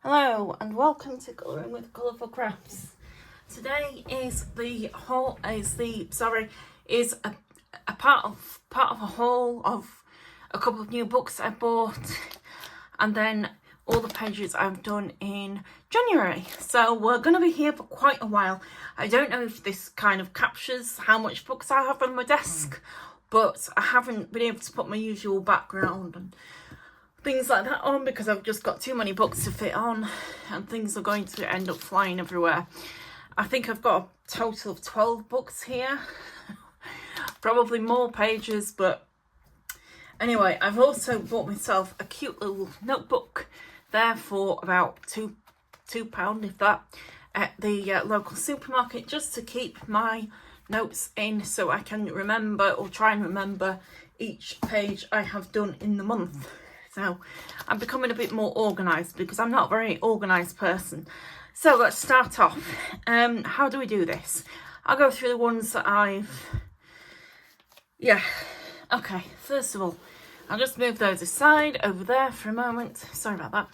Hello and welcome to Colouring with Colourful Crafts. Today is a part of a haul of a couple of new books I bought, and then all the pages I've done in January. So we're going to be here for quite a while. I don't know if this kind of captures how much books I have on my desk, but I haven't been able to put my usual background and things like that on because I've just got too many books to fit on, and things are going to end up flying everywhere. I think I've got a total of 12 books here, probably more pages, but anyway, I've also bought myself a cute little notebook there for about £2, if that, at the local supermarket, just to keep my notes in so I can remember, or try and remember, each page I have done in the month. So I'm becoming a bit more organised because I'm not a very organised person. So let's start off. How do we do this? I'll go through the ones that okay, first of all, I'll just move those aside over there for a moment. Sorry about that.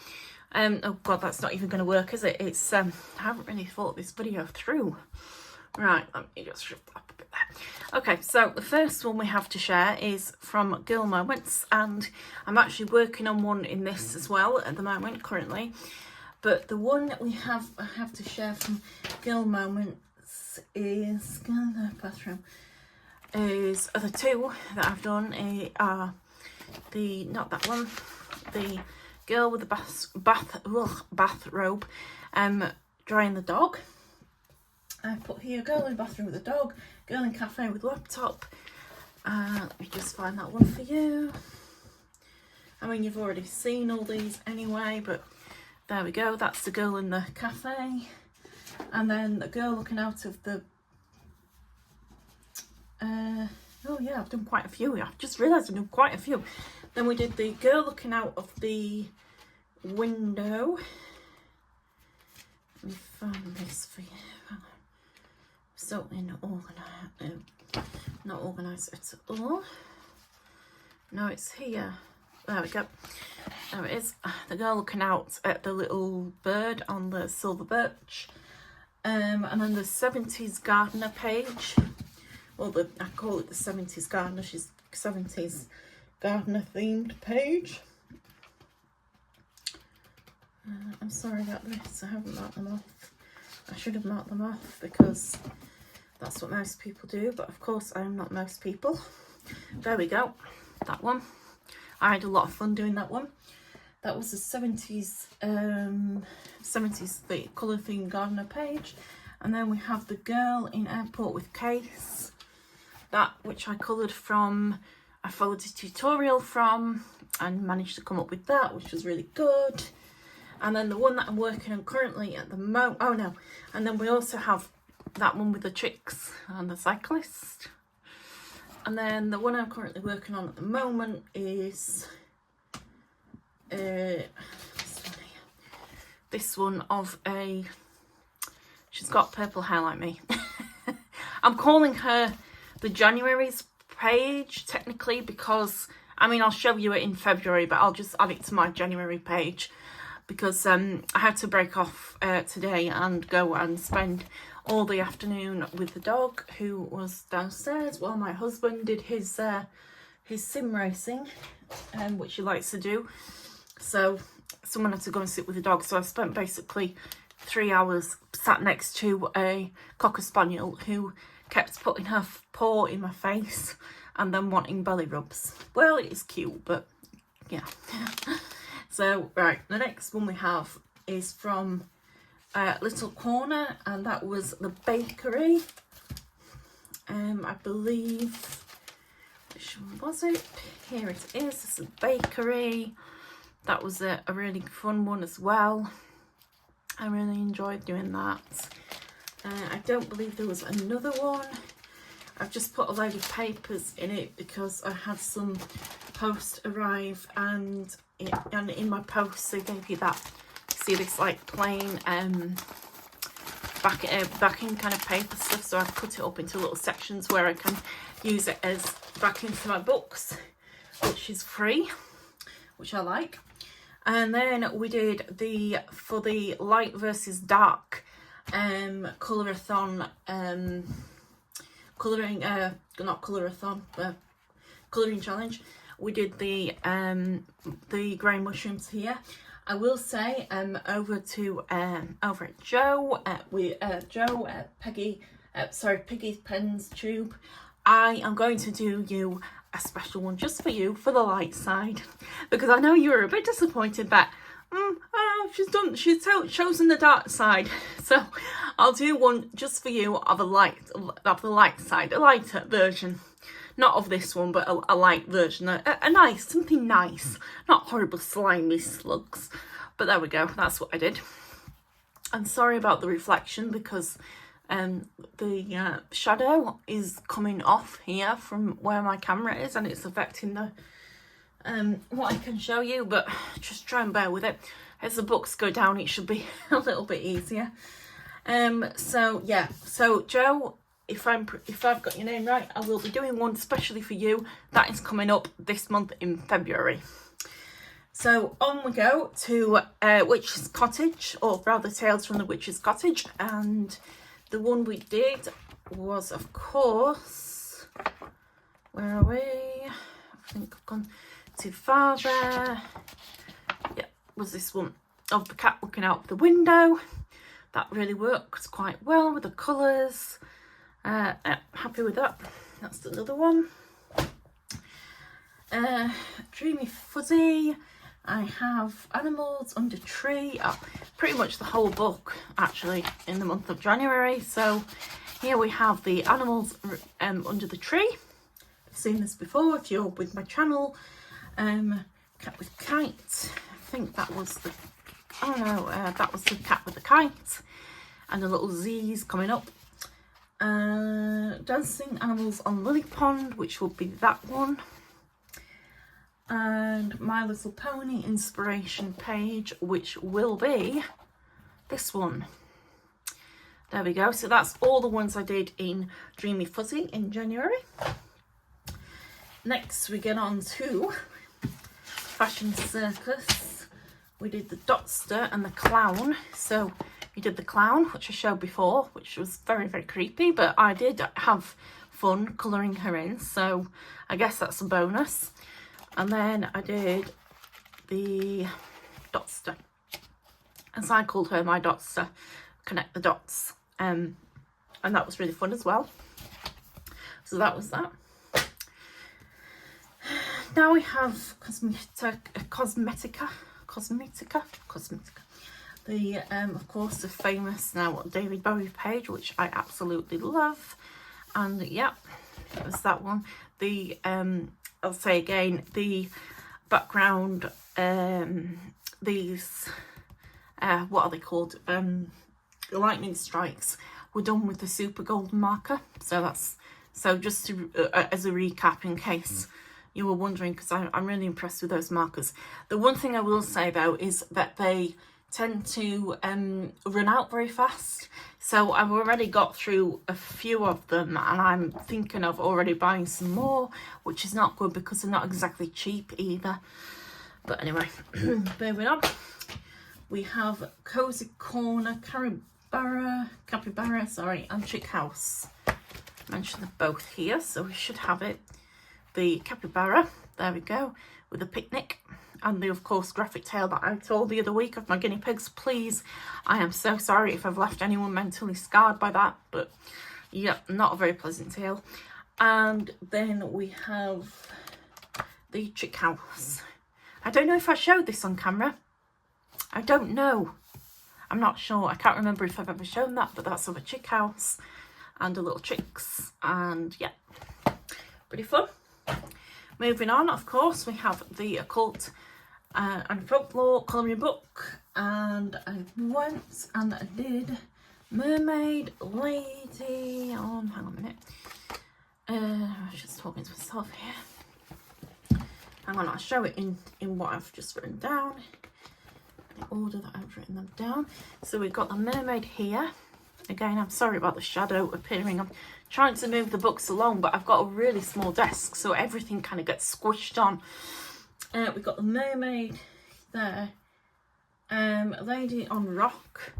Oh god, that's not even going to work, is it? It's I haven't really thought this video through. Right, let me just shift up a bit there. Okay, so the first one we have to share is from Girl Moments, and I'm actually working on one in this as well at the moment, currently. But the one that I have to share from Girl Moments is the two that I've done are not that one, the girl with the bathrobe, drying the dog. I put here girl in bathroom with a dog, girl in cafe with laptop. Let me just find that one for you. I mean, you've already seen all these anyway, but there we go. That's the girl in the cafe, and then the girl looking out of the oh yeah, I've done quite a few. I've just realised I've done quite a few. Then we did the girl looking out of the window. Let me find this for you. Certainly not organised at all. No, it's here. There we go. There it is. The girl looking out at the little bird on the silver birch. And then the 70s gardener page. Well, I call it the 70s gardener. She's 70s gardener themed page. I'm sorry about this. I haven't marked them off. I should have marked them off because that's what most people do, but of course I'm not most people. There we go, that one. I had a lot of fun doing that one. That was the 70s the colour themed gardener page. And then we have the girl in airport with case, that which I coloured from. I followed a tutorial from and managed to come up with that, which was really good. And then the one that I'm working on currently at the moment, oh no, and then we also have that one with the chicks and the cyclist. And then the one I'm currently working on at the moment is this one of she's got purple hair like me. I'm calling her the January's page technically because, I mean, I'll show you it in February, but I'll just add it to my January page because I had to break off today and go and spend all the afternoon with the dog, who was downstairs while my husband did his sim racing, which he likes to do. So someone had to go and sit with the dog, so I spent basically 3 hours sat next to a cocker spaniel who kept putting her paw in my face and then wanting belly rubs. Well, it is cute, but yeah. So right, the next one we have is from Little Corner, and that was the bakery. I believe, which one was it? Here it is. It's a bakery. That was a really fun one as well. I really enjoyed doing that. I don't believe there was another one. I've just put a load of papers in it because I had some post arrive, and in my post they gave you that, see this like plain backing kind of paper stuff, so I've cut it up into little sections where I can use it as backing for my books, which is free, which I like. And then we did for the light versus dark colorathon, colouring challenge. We did the grey mushrooms here. I will say over at Joe, Piggy's Pens Tube, I am going to do you a special one just for you for the light side, because I know you were a bit disappointed that she's chosen the dark side. So I'll do one just for you of the light side, a lighter version, not of this one, but a light version, a nice, something nice, not horrible slimy slugs. But there we go, that's what I did. I'm sorry about the reflection, because the shadow is coming off here from where my camera is, and it's affecting the what I can show you, but just try and bear with it. As the books go down, it should be a little bit easier. So yeah, so Joe, if I've got your name right, I will be doing one especially for you. That is coming up this month in February. So on we go to Witch's Cottage, or rather Tales from the Witch's Cottage, and the one we did was, of course, where are we? I think I've gone too far there. Yeah, was this one of the cat looking out the window. That really works quite well with the colours. Happy with that. That's another one. Dreamy Fuzzy. I have Animals Under Tree, pretty much the whole book actually in the month of January. So here we have the animals under the tree. I've seen this before if you're with my channel. Cat with Kite, I think that was the, that was the cat with the kite, and the little Z's coming up. Dancing Animals on Lily Pond, which will be that one. And My Little Pony inspiration page, which will be this one. There we go. So that's all the ones I did in Dreamy Fuzzy in January. Next we get on to Fashion Circus. We did the Dotster and the Clown. So we did the Clown, which I showed before, which was very, very creepy, but I did have fun colouring her in, so I guess that's a bonus. And then I did the Dotster, as I called her, my Dotster, connect the dots, and that was really fun as well. So that was that. Now we have Cosmetica. The of course the famous now David Bowie page, which I absolutely love, and yeah, it was that one. The I'll say again, the background, these, what are they called? The lightning strikes were done with the super golden marker. So that's, so just to, as a recap in case you were wondering, because I'm really impressed with those markers. The one thing I will say though is that they tend to run out very fast. So I've already got through a few of them, and I'm thinking of already buying some more, which is not good because they're not exactly cheap either. But anyway, moving on. We have Cozy Corner, Capybara, sorry, and Chick House. I mentioned them both here, so we should have it. The Capybara, there we go, with a picnic. And the, of course, graphic tale that I told the other week of my guinea pigs. Please, I am so sorry if I've left anyone mentally scarred by that. But, yeah, not a very pleasant tale. And then we have the Chick House. I don't know if I showed this on camera. I don't know. I'm not sure. I can't remember if I've ever shown that. But that's of a chick house and the little chicks. And, yeah, pretty fun. Moving on, of course, we have the Occult and Folklore colouring book, and I went and I did Mermaid Lady on, hang on a minute, I was just talking to myself here, hang on, I'll show it in what I've just written down, the order that I've written them down. So we've got the mermaid here. Again, I'm sorry about the shadow appearing. I'm trying to move the books along, but I've got a really small desk, so everything kind of gets squished on. We've got the mermaid there. Lady on Rock.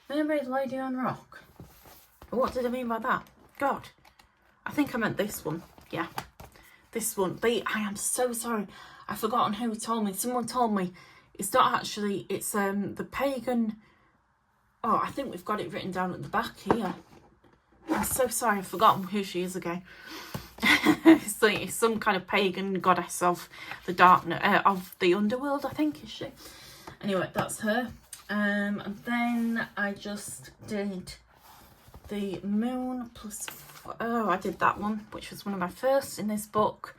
Mermaid Lady on Rock. What did I mean by that? God, I think I meant this one. Yeah, this one. I am so sorry. I've forgotten who told me. Someone told me it's not actually. It's the pagan. Oh, I think we've got it written down at the back here. I'm so sorry. I've forgotten who she is again. It's some kind of pagan goddess of the darkness, of the underworld, I think, is she? Anyway, that's her. And then I just did the moon plus. Oh, I did that one, which was one of my first in this book.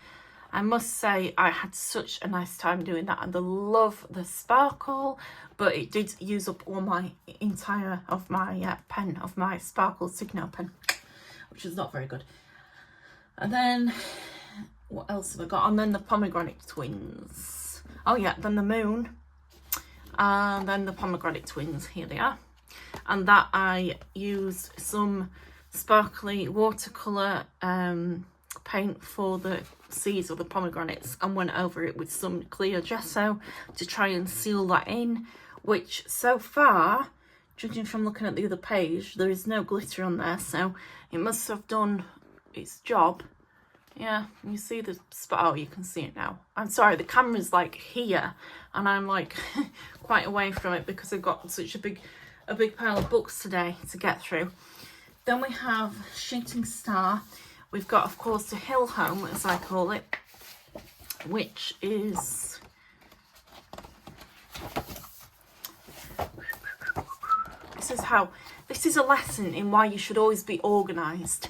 I must say I had such a nice time doing that, and I love the sparkle, but it did use up all my entire of my pen, of my sparkle Signo pen, which is not very good. And then what else have I got? And then the pomegranate twins. Oh yeah, then the moon, and then the pomegranate twins. Here they are. And that I used some sparkly watercolour paint for the seeds of the pomegranates and went over it with some clear gesso to try and seal that in, which so far, judging from looking at the other page, there is no glitter on there, so it must have done its job. Yeah, you see the spot. Oh, you can see it now. I'm sorry, the camera's like here and I'm like quite away from it because I've got such a big pile of books today to get through. Then we have Shooting Star. We've got, of course, the Hill Home, as I call it, which is this is a lesson in why you should always be organised.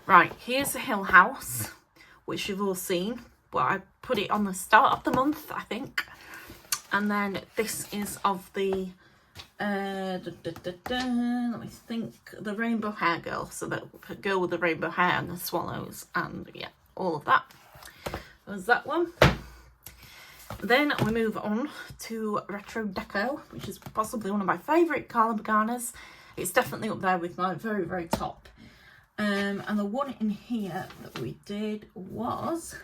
Right, here's the Hill House, which you've all seen. Well, I put it on the start of the month, I think. And then this is of the let me think, the rainbow hair girl, so that girl with the rainbow hair and the swallows, and yeah, all of that. There's that one. Then we move on to Retro Deco, which is possibly one of my favourite Carla Paganas. It's definitely up there with my very, very top. And the one in here that we did was,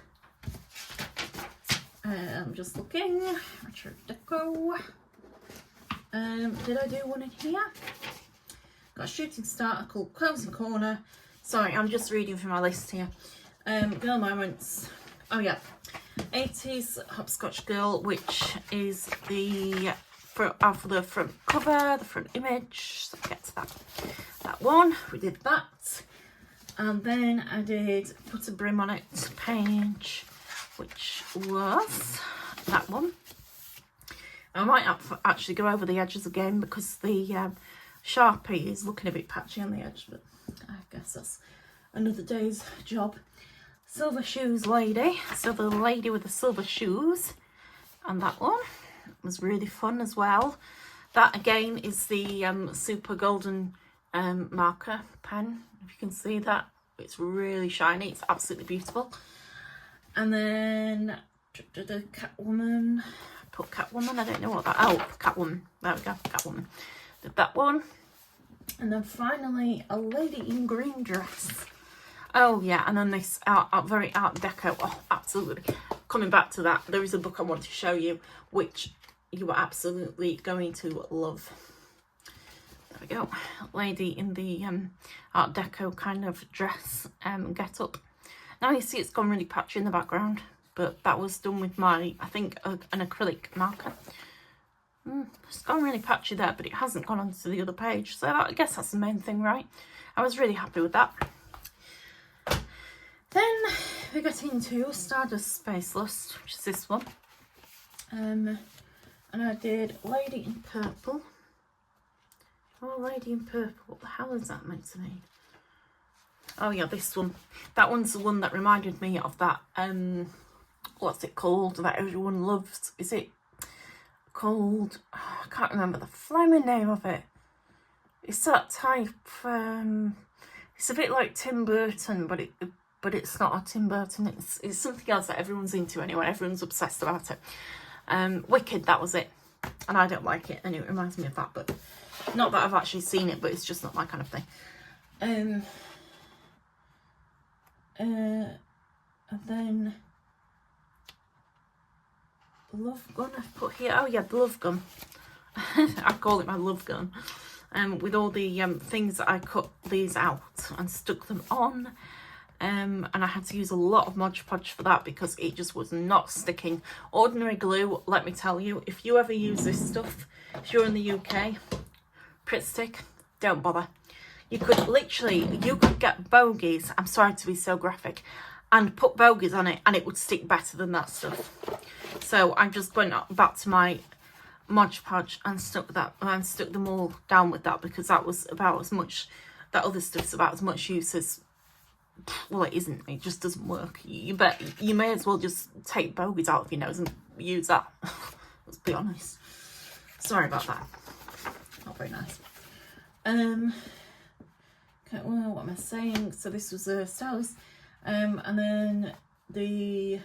I'm just looking, Retro Deco. Did I do one in here? Got a Shooting Star called Closing Corner. Sorry, I'm just reading from my list here. Girl Moments. Oh yeah, 80s Hopscotch Girl, which is the front cover, the front image. So get to that one. We did that. And then I did Put a Brim on It page, which was that one. I might actually go over the edges again because the Sharpie is looking a bit patchy on the edge, but I guess that's another day's job. Silver Shoes Lady, so the lady with the silver shoes, and that one was really fun as well. That again is the super golden marker pen. If you can see that, it's really shiny, it's absolutely beautiful. And then the Catwoman. Put Catwoman, I don't know what that, oh, Catwoman, there we go, Catwoman. Did that one. And then finally, a lady in green dress. Oh yeah, and then this very art deco, oh, absolutely. Coming back to that, there is a book I want to show you, which you are absolutely going to love. There we go, lady in the art deco kind of dress get up. Now you see it's gone really patchy in the background, but that was done with my, I think, an acrylic marker. It's gone really patchy there, but it hasn't gone onto the other page, so I guess that's the main thing, right? I was really happy with that. Then we got into Stardust Space Lust, which is this one. And I did Lady in Purple. Oh, Lady in Purple, what the hell is that meant to mean? Oh yeah, this one. That one's the one that reminded me of that, what's it called, that everyone loves. Is it called, oh, I can't remember the flaming name of it. It's that type, it's a bit like Tim Burton, but it's not a Tim Burton, it's something else that everyone's into anyway, everyone's obsessed about it. Wicked, that was it. And I don't like it, and it reminds me of that, but not that I've actually seen it, but it's just not my kind of thing. And then love gun I've put here. Oh yeah, the love gun. I call it my love gun. With all the things that I cut these out and stuck them on. And I had to use a lot of Mod Podge for that because it just was not sticking. Ordinary glue, let me tell you, if you ever use this stuff, if you're in the UK, Pritt Stick, don't bother. You could literally, you could get bogies, I'm sorry to be so graphic, and put bogies on it and it would stick better than that stuff. So I just went back to my Mod Podge and stuck them all down with that because that was about as much, that other stuff's about as much use as, well, it isn't, it just doesn't work. You may as well just take bogies out of your nose and use that. Let's be honest. Sorry about that. Not very nice. Okay, well, what am I saying? So this was a stylus, and then the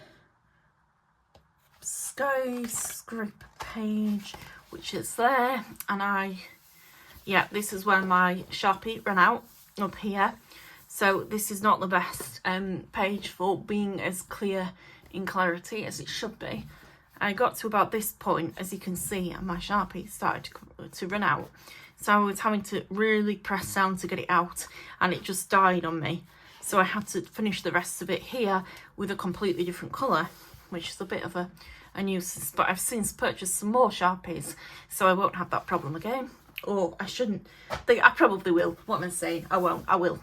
skyscraper page, which is there, and yeah, this is where my Sharpie ran out up here. So this is not the best page for being as clear in clarity as it should be. I got to about this point, as you can see, and my Sharpie started to run out. So I was having to really press down to get it out, and it just died on me. So I had to finish the rest of it here with a completely different colour, which is a bit of a nuisance. But I've since purchased some more Sharpies, so I won't have that problem again. Or I shouldn't. I probably will. What am I saying? I won't. I will.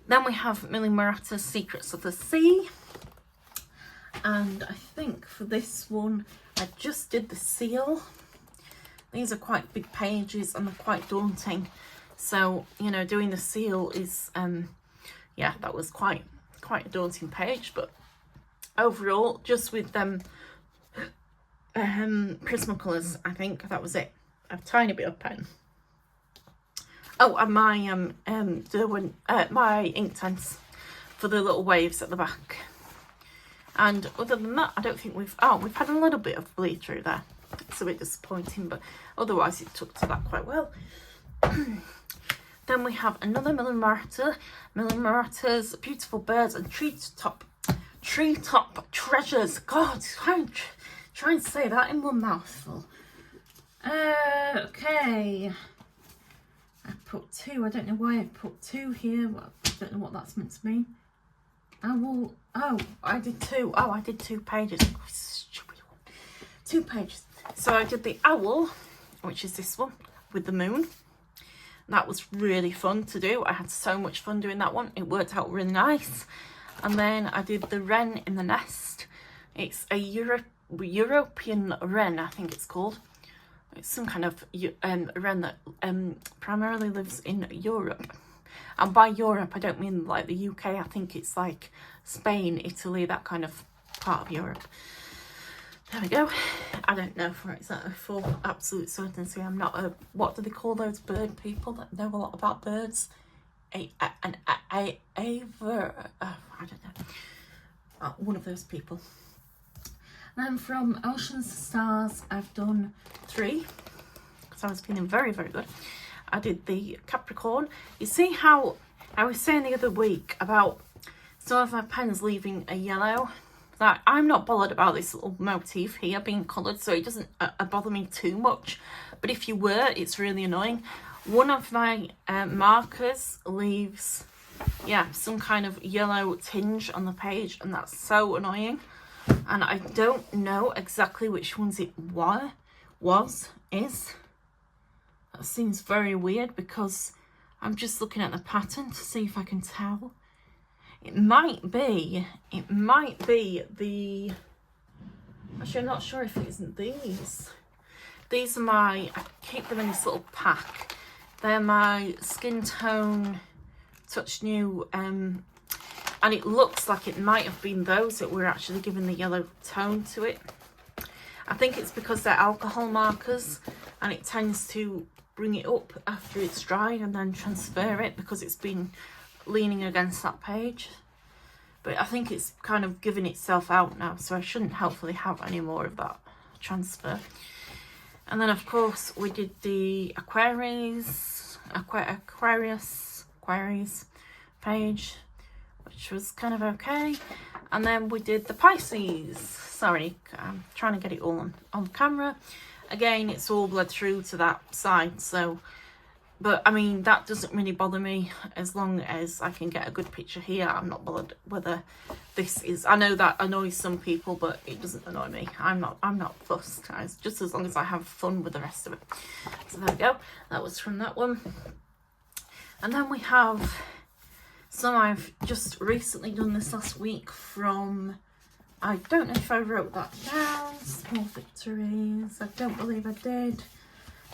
Then we have Millie Murata's Secrets of the Sea. And I think for this one, I just did the seal. These are quite big pages and they're quite daunting. So, you know, doing the seal is, yeah, that was quite a daunting page. But overall, just with them Prismacolors, I think that was it. A tiny bit of pen. Oh, and my my Inktense for the little waves at the back. And other than that, I don't think we've had a little bit of bleed through there. It's a bit disappointing, but otherwise it took to that quite well. Then we have another Millie Murata. Millie Murata's Beautiful Birds and Treetop Treasures. God, try and say that in one mouthful. Okay. I put 2. I don't know why I put 2 here. I don't know what that's meant to mean. Oh, I did 2. Oh, I did 2 pages. Stupid one. 2 pages. So I did the owl, which is this one, with the moon. That was really fun to do. I had so much fun doing that one. It worked out really nice. And then I did the wren in the nest. It's a European wren, I think it's called. It's some kind of wren that primarily lives in Europe. And by Europe, I don't mean like the UK. I think it's like Spain, Italy, that kind of part of Europe. There we go. I don't know for absolute certainty. I'm not a, what do they call those bird people that know a lot about birds? I don't know. One of those people. Then from Oceans to Stars, I've done 3. because I was feeling very, very good. I did the Capricorn. You see how I was saying the other week about some of my pens leaving a yellow? That I'm not bothered about this little motif here being coloured, so it doesn't bother me too much. But if you were, it's really annoying. One of my markers leaves, yeah, some kind of yellow tinge on the page, and that's so annoying. And I don't know exactly which ones it is. That seems very weird because I'm just looking at the pattern to see if I can tell. It might be the, actually I'm not sure if it isn't these. These are my, I keep them in this little pack. They're my Skin Tone Touch New, and it looks like it might have been those that were actually given the yellow tone to it. I think it's because they're alcohol markers and it tends to bring it up after it's dried and then transfer it because it's been leaning against that page. But I think it's kind of giving itself out now, so I shouldn't hopefully have any more of that transfer. And then of course we did the Aquarius page, which was kind of okay. And then we did the Pisces. Sorry, I'm trying to get it all on camera. Again, it's all bled through to that side, so... But, I mean, that doesn't really bother me as long as I can get a good picture here. I'm not bothered whether this is... I know that annoys some people, but it doesn't annoy me. I'm not fussed, guys. Just as long as I have fun with the rest of it. So there we go. That was from that one. And then we have some I've just recently done this last week from... I don't know if I wrote that down. Small victories. I don't believe I did.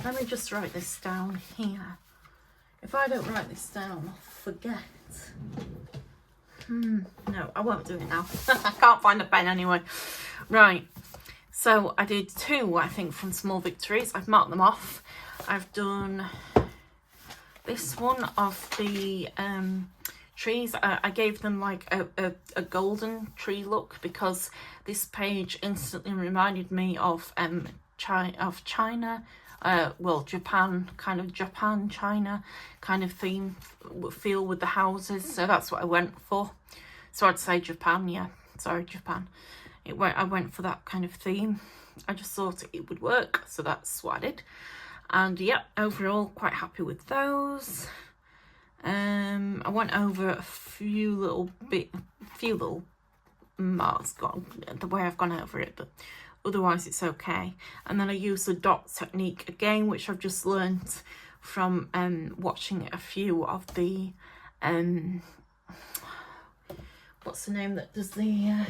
Let me just write this down here. If I don't write this down, I'll forget. No, I won't do it now. I can't find a pen anyway. Right. So I did 2, I think, from Small Victories. I've marked them off. I've done this one of the trees. I gave them like a golden tree look because this page instantly reminded me of China. Well, Japan, China kind of theme, feel with the houses. So that's what I went for. So I'd say Japan, yeah. Sorry, Japan. I went for that kind of theme. I just thought it would work. So that's what I did. And yeah, overall, quite happy with those. I went over a few little marks, the way I've gone over it, but otherwise it's okay. And then I use the dot technique again, which I've just learnt from watching a few of the what's the name that does the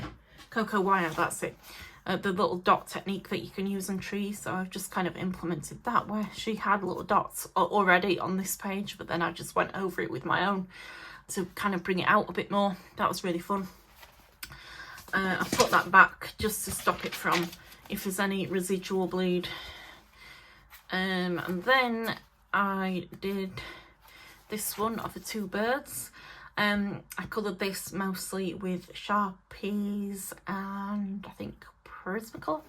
Coco Wire, that's it, the little dot technique that you can use on trees. So I've just kind of implemented that, where she had little dots already on this page, but then I just went over it with my own to kind of bring it out a bit more. That was really fun. I put that back just to stop it from, if there's any residual bleed. And then I did this one of the 2 birds. I coloured this mostly with Sharpies and I think Prismacolor.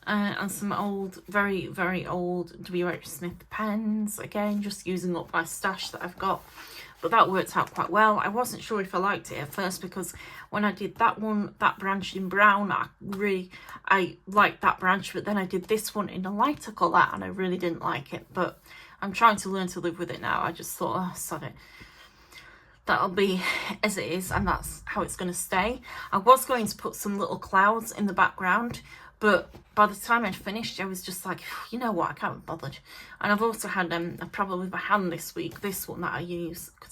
And some old, very, very old WH Smith pens. Again, just using up my stash that I've got. But that worked out quite well. I wasn't sure if I liked it at first because when I did that one, that branch in brown, I liked that branch. But then I did this one in a lighter colour and I really didn't like it. But I'm trying to learn to live with it now. I just thought, oh, sod it. That'll be as it is and that's how it's going to stay. I was going to put some little clouds in the background, but by the time I'd finished, I was just like, you know what, I can't be bothered. And I've also had a problem with my hand this week, this one that I use, because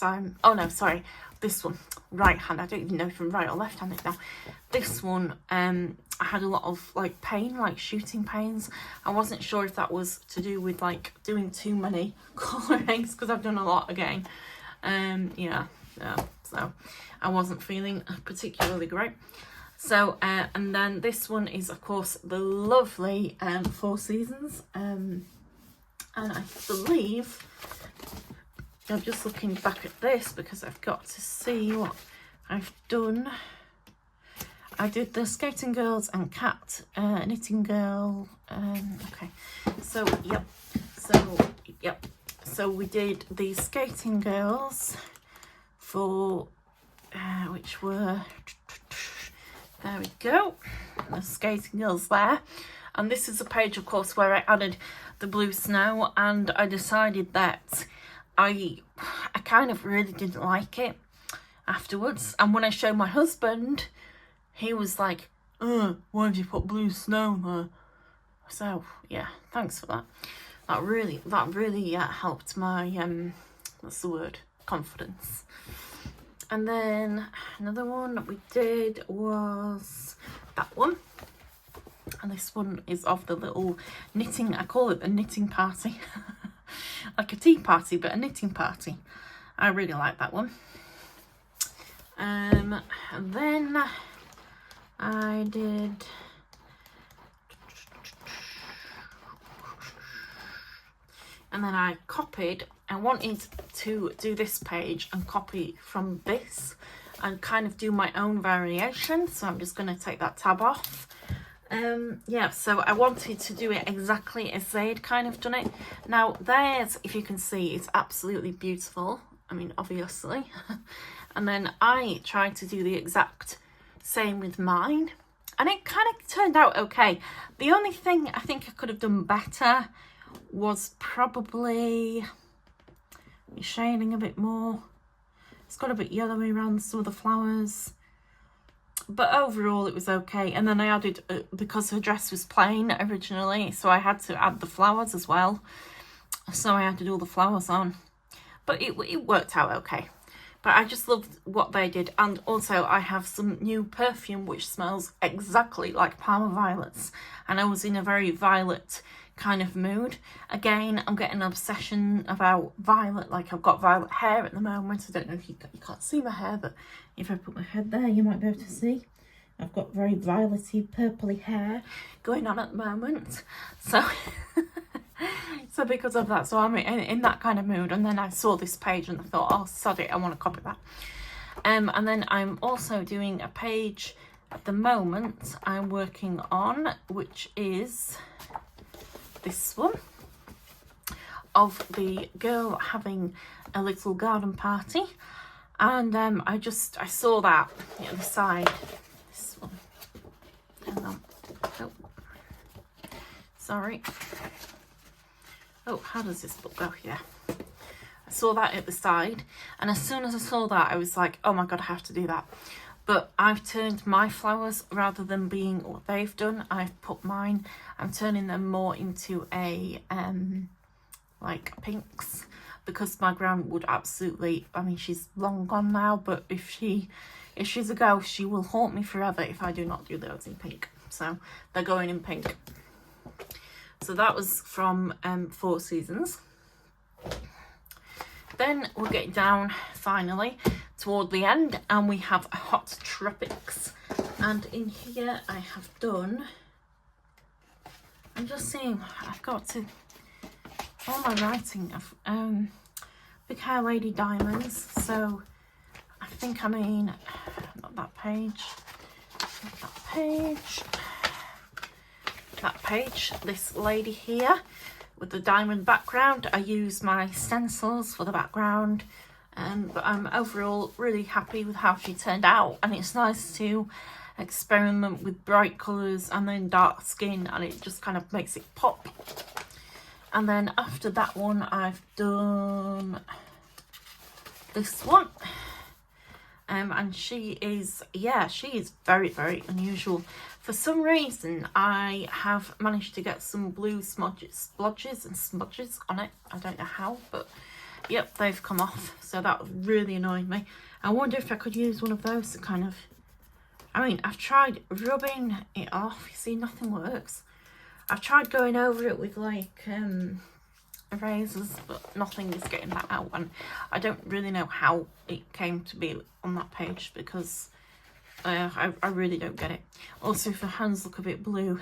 this one, right hand, I don't even know if I'm right or left-handed now. This one, I had a lot of like pain, like shooting pains. I wasn't sure if that was to do with like doing too many colourings, because I've done a lot again. So I wasn't feeling particularly great. So and then this one is of course the lovely 4 Seasons, and I believe, I'm just looking back at this because I've got to see what I've done. I did the Skating Girls and Cat Knitting Girl. Okay, so yep, so we did the Skating Girls for which were, there we go, the Skating Girls there. And this is a page, of course, where I added the blue snow, and I decided that I kind of really didn't like it afterwards. And when I showed my husband, he was like, why did you put blue snow there? So yeah, thanks for that. That really helped my what's the word, confidence. And then another one that we did was that one. And this one is of the little knitting, I call it a knitting party. Like a tea party, but a knitting party. I really like that one. And then I did... And then I copied, I wanted to do this page and copy from this and kind of do my own variation. So I'm just going to take that tab off. Yeah, so I wanted to do it exactly as they'd kind of done it. Now theirs, if you can see, it's absolutely beautiful. I mean, obviously. And then I tried to do the exact Same with mine. And it kind of turned out okay. The only thing I think I could have done better was probably shading a bit more. It's got a bit yellowy around some of the flowers. But overall it was okay. And then I added, because her dress was plain originally, so I had to add the flowers as well. So I added all the flowers on. But it worked out okay. But I just loved what they did. And also I have some new perfume which smells exactly like Parma Violets. And I was in a very violet kind of mood. Again, I'm getting an obsession about violet. Like, I've got violet hair at the moment. I don't know if you can't see my hair, but if I put my head there, you might be able to see. I've got very violety, purpley hair going on at the moment. So... So because of that, so I'm in that kind of mood. And then I saw this page and I thought, oh, sod it, I want to copy that. And then I'm also doing a page at the moment I'm working on, which is this one, of the girl having a little garden party. And I saw that at the side. This one. Hang on. Oh. Sorry. Oh, how does this book go? Yeah. I saw that at the side, and as soon as I saw that, I was like, oh my god, I have to do that. But I've turned my flowers, rather than being what they've done, I've put mine, I'm turning them more into a, like pinks, because my gran would absolutely, I mean, she's long gone now, but if she's a ghost, she will haunt me forever if I do not do those in pink. So they're going in pink. So that was from Four Seasons. Then we're getting down finally toward the end, and we have Hot Tropics. And in here I have done, I'm just seeing, I've got to, all my writing of Big Hair Lady Diamonds. So I think I mean, not that page, not that page. That page, this lady here with the diamond background. I use my stencils for the background, but I'm overall really happy with how she turned out, and it's nice to experiment with bright colours and then dark skin, and it just kind of makes it pop. And then after that one I've done this one. And she is very, very unusual. For some reason, I have managed to get some blue splodges and smudges on it. I don't know how, but yep, they've come off. So that really annoyed me. I wonder if I could use one of those to kind of, I mean, I've tried rubbing it off. You see, nothing works. I've tried going over it with like erasers, but nothing is getting that out, and I don't really know how it came to be on that page, because I really don't get it. Also, if the hands look a bit blue,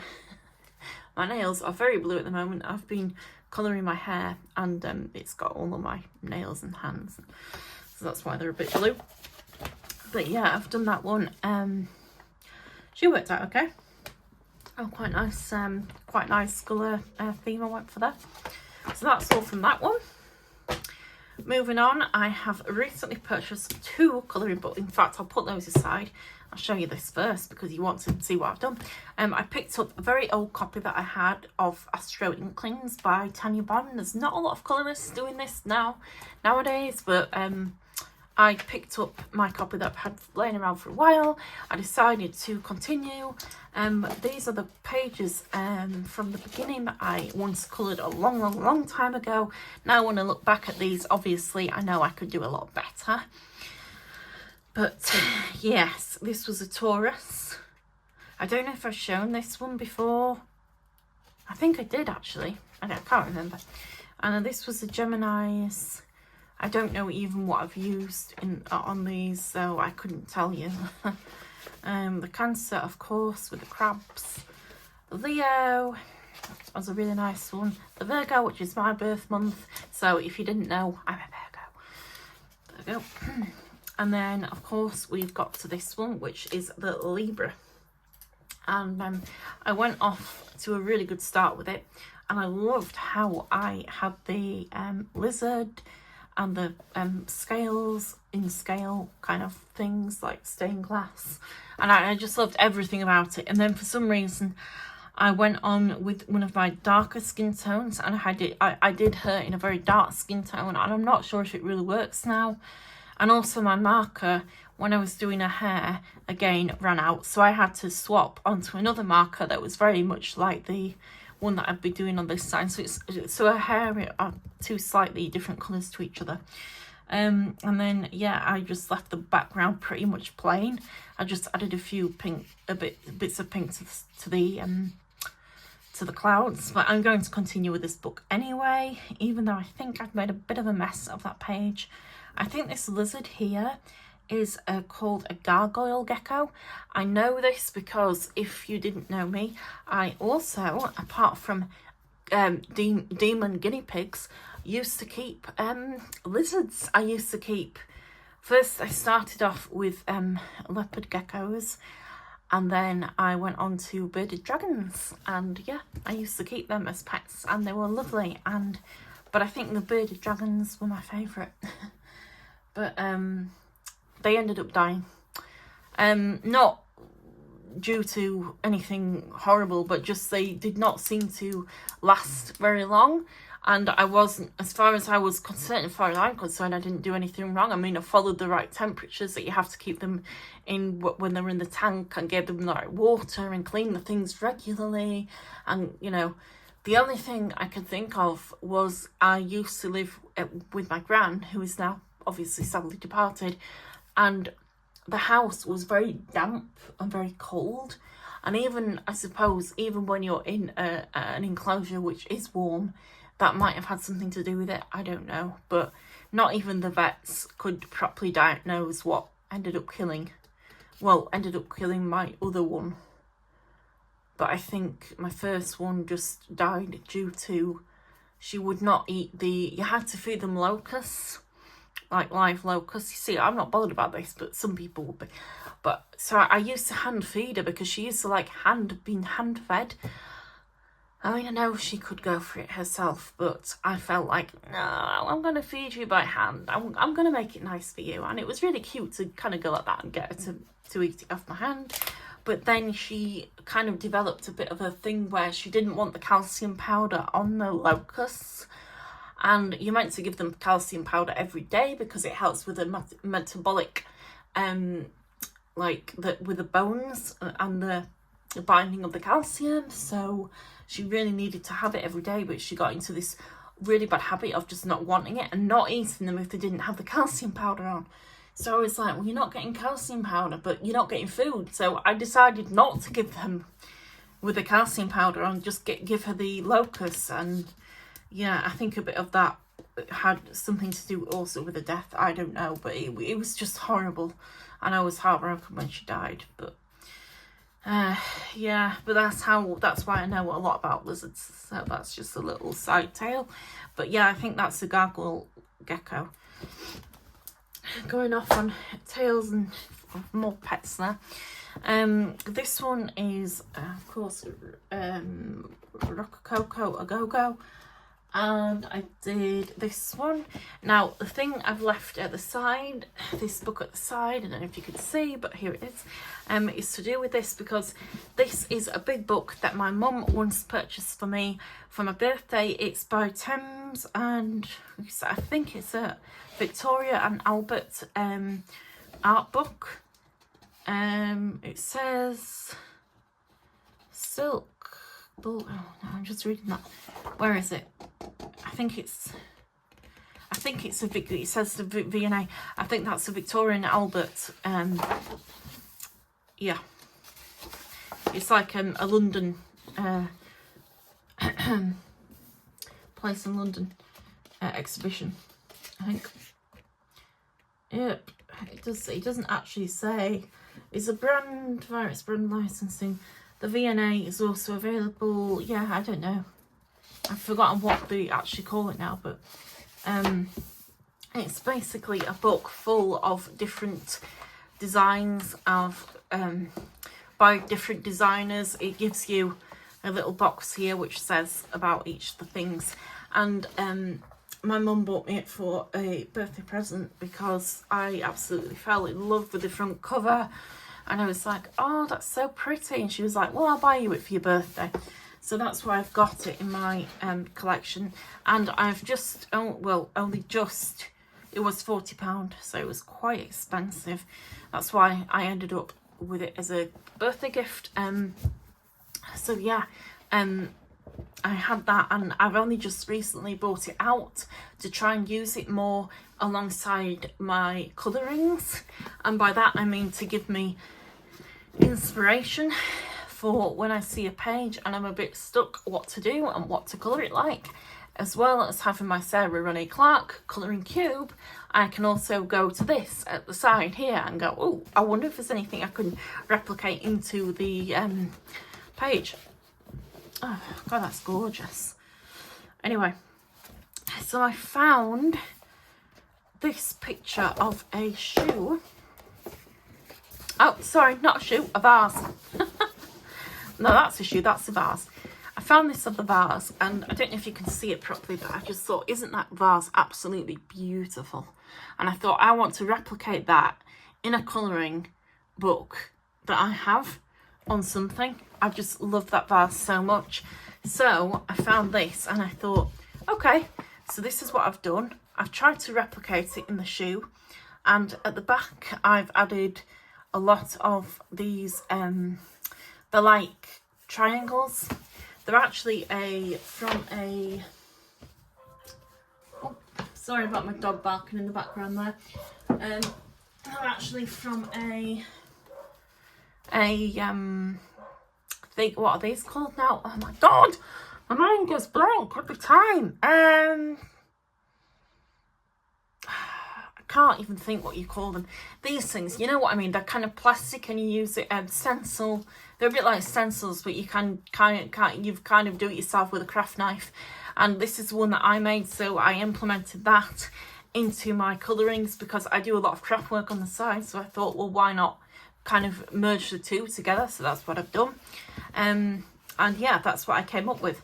my nails are very blue at the moment. I've been colouring my hair, and it's got all of my nails and hands, so that's why they're a bit blue. But yeah, I've done that one. She worked out okay. Oh, quite nice colour theme I went for there. So that's all from that one. Moving on, I have recently purchased 2 colouring books. In fact, I'll put those aside. I'll show you this first because you want to see what I've done. I picked up a very old copy that I had of Astro Inklings by Tanya Bond. There's not a lot of colourists doing this nowadays, but I picked up my copy that I've had laying around for a while. I decided to continue. These are the pages from the beginning that I once coloured a long time ago. Now when I look back at these, obviously I know I could do a lot better. But yes, this was a Taurus. I don't know if I've shown this one before. I think I did actually. I can't remember. And this was a Gemini's. I don't know even what I've used on these, so I couldn't tell you. The Cancer, of course, with the crabs. The Leo, that was a really nice one. The Virgo, which is my birth month. So if you didn't know, I'm a Virgo. There we go. And then, of course, we've got to this one, which is the Libra. And I went off to a really good start with it. And I loved how I had the lizard and the scales in scale kind of things, like stained glass, and I just loved everything about it. And then for some reason I went on with one of my darker skin tones, and I did her in a very dark skin tone, and I'm not sure if it really works now. And also my marker, when I was doing her hair, again ran out, so I had to swap onto another marker that was very much like the one that I'd be doing on this side. So her hair are two slightly different colours to each other. And then yeah, I just left the background pretty much plain. I just added a few bits of pink to the clouds, but I'm going to continue with this book anyway, even though I think I've made a bit of a mess of that page. I think this lizard here is called a gargoyle gecko. I know this because, if you didn't know me, I also, apart from demon guinea pigs, used to keep lizards. First I started off with leopard geckos, and then I went on to bearded dragons, and yeah, I used to keep them as pets, and they were lovely. But I think the bearded dragons were my favourite. But they ended up dying. Not due to anything horrible, but just they did not seem to last very long. And I wasn't, as far as I was concerned, as far as I'm concerned, I didn't do anything wrong. I mean, I followed the right temperatures that you have to keep them in when they're in the tank, and gave them the right water and cleaned the things regularly. And, you know, the only thing I could think of was I used to live with my gran, who is now obviously sadly departed, and the house was very damp and very cold. And even, I suppose, even when you're in an enclosure which is warm, that might have had something to do with it. I don't know. But not even the vets could properly diagnose what ended up killing my other one. But I think my first one just died due to, she would not eat you had to feed them locusts, like live locusts. You see, I'm not bothered about this, but some people would be. But so I used to hand feed her, because she used to like being hand fed. I mean, I know she could go for it herself, but I felt like, no, I'm going to feed you by hand. I'm going to make it nice for you. And it was really cute to kind of go like that and get her to eat it off my hand. But then she kind of developed a bit of a thing where she didn't want the calcium powder on the locusts. And you're meant to give them calcium powder every day because it helps with the metabolic, with the bones and the binding of the calcium. So she really needed to have it every day, but she got into this really bad habit of just not wanting it and not eating them if they didn't have the calcium powder on. So I was like, well, you're not getting calcium powder, but you're not getting food. So I decided not to give them with the calcium powder on, just give her the locusts. And yeah, I think a bit of that had something to do also with the death. I don't know, but it was just horrible. And I was heartbroken when she died. But yeah, but that's why I know a lot about lizards. So that's just a little side tale. But yeah, I think that's the gargoyle gecko. Going off on tales and more pets there. This one is of course Rococo a Go-Go, and I did this one. Now the thing I've left at the side, this book at the side, I don't know if you can see, but here it is to do with this, because this is a big book that my mum once purchased for me for my birthday. It's by Thames, and I think it's a Victoria and Albert art book. It says silk. Oh no, I'm just reading that. Where is it? I think it's a it says the V&A. I think that's a Victorian Albert. Yeah, it's like a London place in London exhibition, I think. Yep, it doesn't actually say. It's a virus brand licensing. The V&A is also available. Yeah, I don't know. I've forgotten what they actually call it now, but it's basically a book full of different designs by different designers. It gives you a little box here which says about each of the things, and my mum bought me it for a birthday present because I absolutely fell in love with the front cover. And I was like, oh, that's so pretty. And she was like, well, I'll buy you it for your birthday. So that's why I've got it in my collection. And I've just, only just, it was £40. So it was quite expensive. That's why I ended up with it as a birthday gift. So yeah, I had that, and I've only just recently brought it out to try and use it more alongside my colourings. And by that I mean to give me inspiration for when I see a page and I'm a bit stuck what to do and what to colour it like. As well as having my Sarah Renee Clark colouring cube, I can also go to this at the side here and go, oh, I wonder if there's anything I can replicate into the page. Oh god, that's gorgeous. Anyway, so I found this picture of a shoe. Oh, sorry, not a shoe, a vase. No, that's a shoe, that's a vase. I found this of the vase, and I don't know if you can see it properly, but I just thought, isn't that vase absolutely beautiful? And I thought, I want to replicate that in a colouring book that I have on something. I just love that vase so much. So I found this and I thought, okay, so this is what I've done. I've tried to replicate it in the shoe, and at the back I've added a lot of these, they're like triangles. They're actually sorry about my dog barking in the background there. They're actually from what are these called now? Oh my god, my mind goes blank every time. I can't even think what you call them. These things, you know what I mean? They're kind of plastic, and you use it stencil. They're a bit like stencils, but you can kind of do it yourself with a craft knife. And this is one that I made, so I implemented that into my colourings because I do a lot of craft work on the side. So I thought, well, why not kind of merge the two together? So that's what I've done. And yeah, that's what I came up with.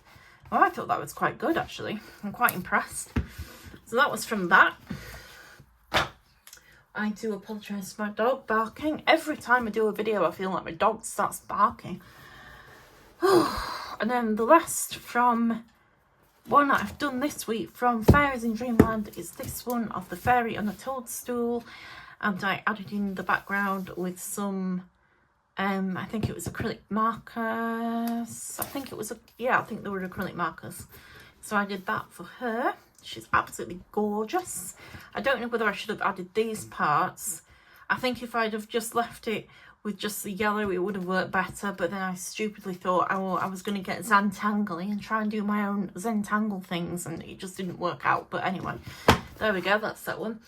Well, I thought that was quite good, actually. I'm quite impressed. So that was from that. I do apologise for my dog barking. Every time I do a video, I feel like my dog starts barking. And then the last from one that I've done this week from Fairies in Dreamland is this one of the fairy on a toadstool. And I added in the background with some, I think it was acrylic markers. I think they were acrylic markers. So I did that for her. She's absolutely gorgeous. I don't know whether I should have added these parts. I think if I'd have just left it with just the yellow, it would have worked better. But then I stupidly thought I was going to get Zentangly and try and do my own Zentangle things, and it just didn't work out. But anyway, there we go. That's that one.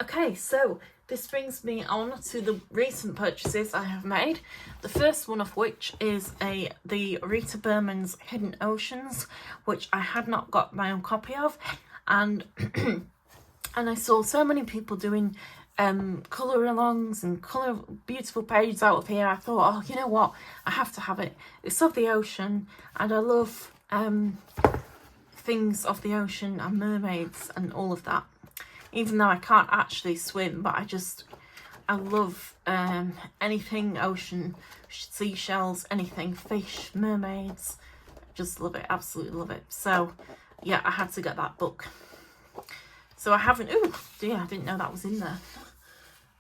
Okay, so this brings me on to the recent purchases I have made. The first one of which is the Rita Berman's Hidden Oceans, which I had not got my own copy of, and and I saw so many people doing colour alongs and colour beautiful pages out of here. I thought, oh, you know what, I have to have it. It's of the ocean, and I love things of the ocean and mermaids and all of that. Even though I can't actually swim, but I love anything ocean, seashells, anything, fish, mermaids. Just love it, absolutely love it. So yeah, I had to get that book. So I haven't, ooh dear, I didn't know that was in there.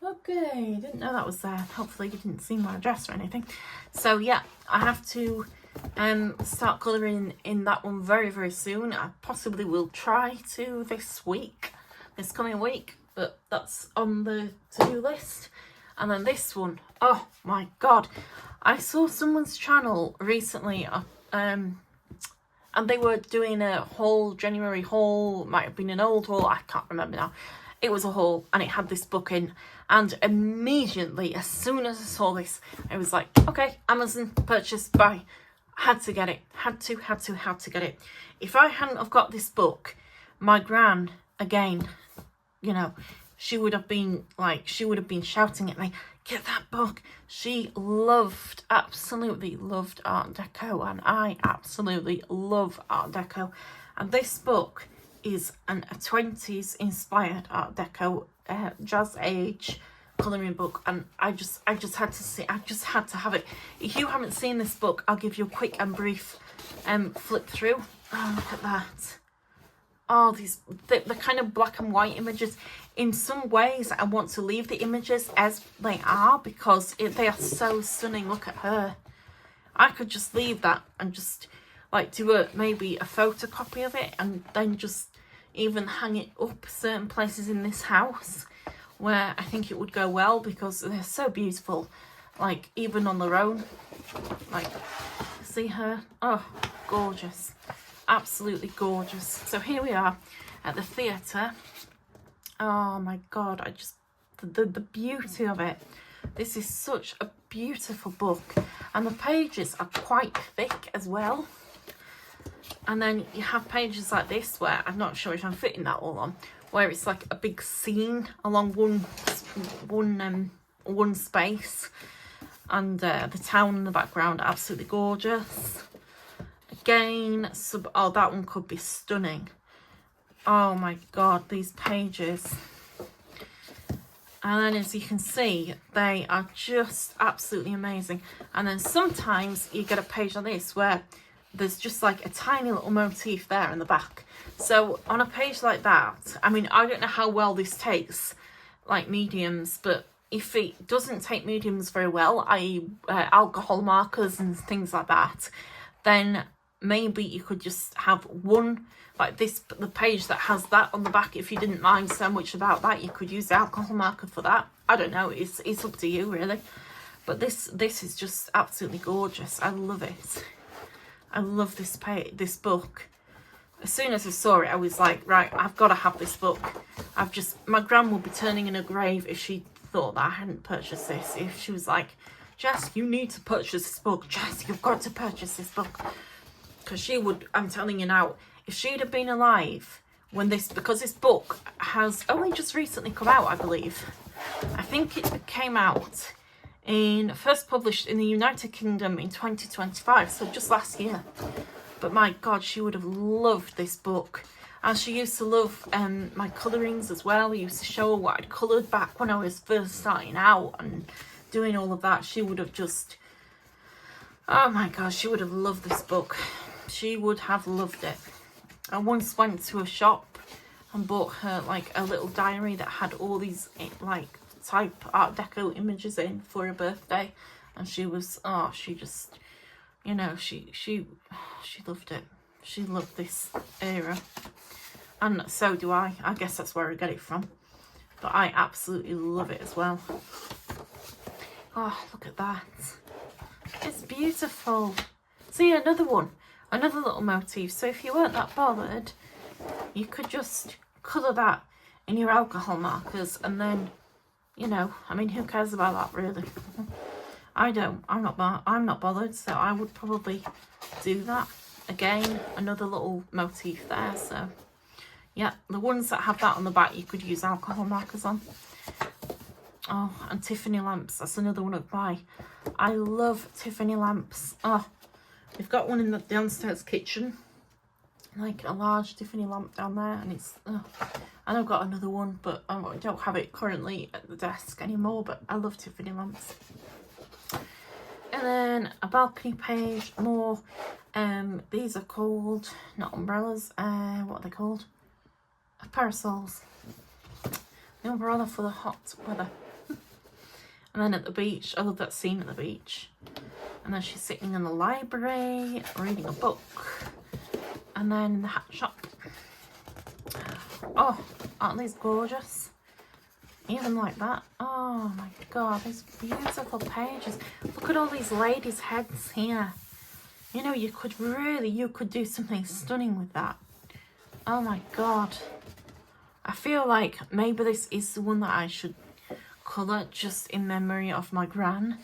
Okay, didn't know that was there. Hopefully you didn't see my address or anything. So yeah, I have to start colouring in that one very, very soon. I possibly will try to this coming week, but that's on the to-do list. And then this one, oh my god, I saw someone's channel recently, and they were doing a haul, January haul, might have been an old haul, I can't remember now. It was a haul, and it had this book in, and immediately, as soon as I saw this, I was like, okay, Amazon, purchase, buy. Had to get it, had to get it. If I hadn't have got this book, my gran, again, you know, she would have been shouting at me, get that book. She absolutely loved Art Deco, and I absolutely love Art Deco. And this book is a 20s inspired Art Deco Jazz Age colouring book, and I just had to see, I just had to have it. If you haven't seen this book, I'll give you a quick and brief flip through. Oh, look at that. Oh, the kind of black and white images. In some ways, I want to leave the images as they are because they are so stunning. Look at her. I could just leave that and just like do maybe a photocopy of it, and then just even hang it up certain places in this house where I think it would go well, because they're so beautiful, like even on their own. Like, see her? Oh, gorgeous. Absolutely gorgeous. So here we are at the theatre. Oh my god, I just, the beauty of it. This is such a beautiful book, and the pages are quite thick as well. And then you have pages like this where I'm not sure if I'm fitting that all on, where it's like a big scene along one space, and the town in the background, absolutely gorgeous. Again, oh, that one could be stunning. Oh my god, these pages. And then as you can see, they are just absolutely amazing. And then sometimes you get a page like this where there's just like a tiny little motif there in the back. So on a page like that, I mean, I don't know how well this takes like mediums, but if it doesn't take mediums very well, i.e. alcohol markers and things like that, then maybe you could just have one like this, the page that has that on the back. If you didn't mind so much about that, you could use the alcohol marker for that. I don't know, it's up to you really. But this is just absolutely gorgeous. I love it. I love this book. As soon as I saw it, I was like, right, I've got to have this book. My gran would be turning in her grave if she thought that I hadn't purchased this. If she was like, Jess, you need to purchase this book. Jess, you've got to purchase this book. Because she would, I'm telling you now, if she'd have been alive when because this book has only just recently come out, I believe. I think it came out first published in the United Kingdom in 2025, so just last year. But my god, she would have loved this book. And she used to love my colourings as well. I used to show her what I'd coloured back when I was first starting out and doing all of that. She would have just, oh my god, she would have loved this book. She would have loved it. I once went to a shop and bought her like a little diary that had all these like type Art Deco images in for her birthday, and she was, oh, she just, you know, she loved it. She loved this era, and so do I. I guess that's where I get it from, but I absolutely love it as well. Oh, look at that. It's beautiful. See, another one, another little motif. So if you weren't that bothered, you could just colour that in your alcohol markers, and then, you know, I mean, who cares about that really? I don't. I'm not bothered, so I would probably do that. Again, another little motif there. So yeah, the ones that have that on the back, you could use alcohol markers on. Oh, and Tiffany lamps. That's another one I'd buy. I love Tiffany lamps. Oh, we've got one in the downstairs kitchen, like a large Tiffany lamp down there, and it's, and I've got another one, but I don't have it currently at the desk anymore, but I love Tiffany lamps. And then a balcony page, more, these are called, not umbrellas, what are they called? Parasols. The umbrella for the hot weather. And then at the beach, I love that scene at the beach. And then she's sitting in the library, reading a book. And then in the hat shop. Oh, aren't these gorgeous? Even like that. Oh my god, these beautiful pages. Look at all these ladies' heads here. You know, you could do something stunning with that. Oh my god. I feel like maybe this is the one that I should colour just in memory of my gran.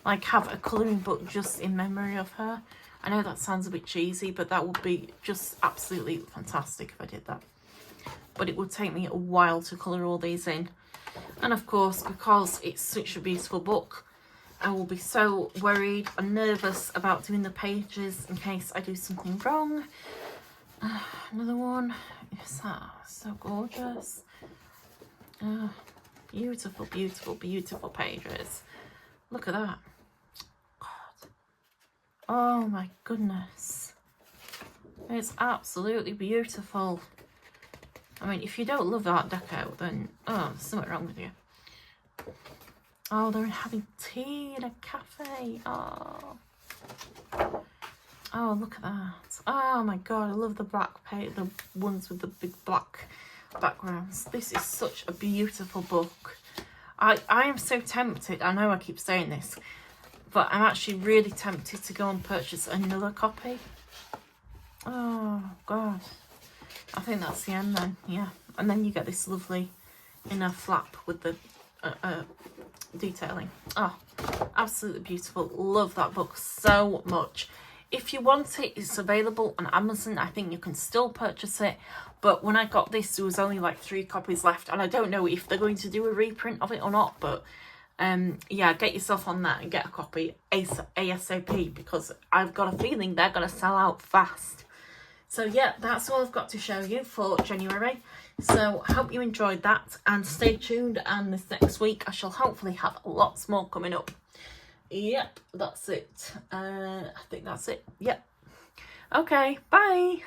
Like, have a colouring book just in memory of her. I know that sounds a bit cheesy, but that would be just absolutely fantastic if I did that. But it would take me a while to colour all these in. And of course, because it's such a beautiful book, I will be so worried and nervous about doing the pages in case I do something wrong. Another one. Is that so gorgeous? Beautiful, beautiful, beautiful pages. Look at that. God. Oh my goodness. It's absolutely beautiful. I mean, if you don't love Art Deco, then, oh, there's something wrong with you. Oh, they're having tea in a cafe. Oh. Oh, look at that. Oh my God, I love the black page, the ones with the big black backgrounds. This is such a beautiful book. I am so tempted, I know I keep saying this, but I'm actually really tempted to go and purchase another copy. Oh God. I think that's the end then, yeah. And then you get this lovely inner flap with the detailing. Oh, absolutely beautiful. Love that book so much. If you want it, it's available on Amazon. I think you can still purchase it. But when I got this, there was only like 3 copies left. And I don't know if they're going to do a reprint of it or not. But yeah, get yourself on that and get a copy ASAP. Because I've got a feeling they're going to sell out fast. So yeah, that's all I've got to show you for January. So I hope you enjoyed that. And stay tuned. And this next week, I shall hopefully have lots more coming up. Yep, that's it. I think that's it. Yep. Okay, bye.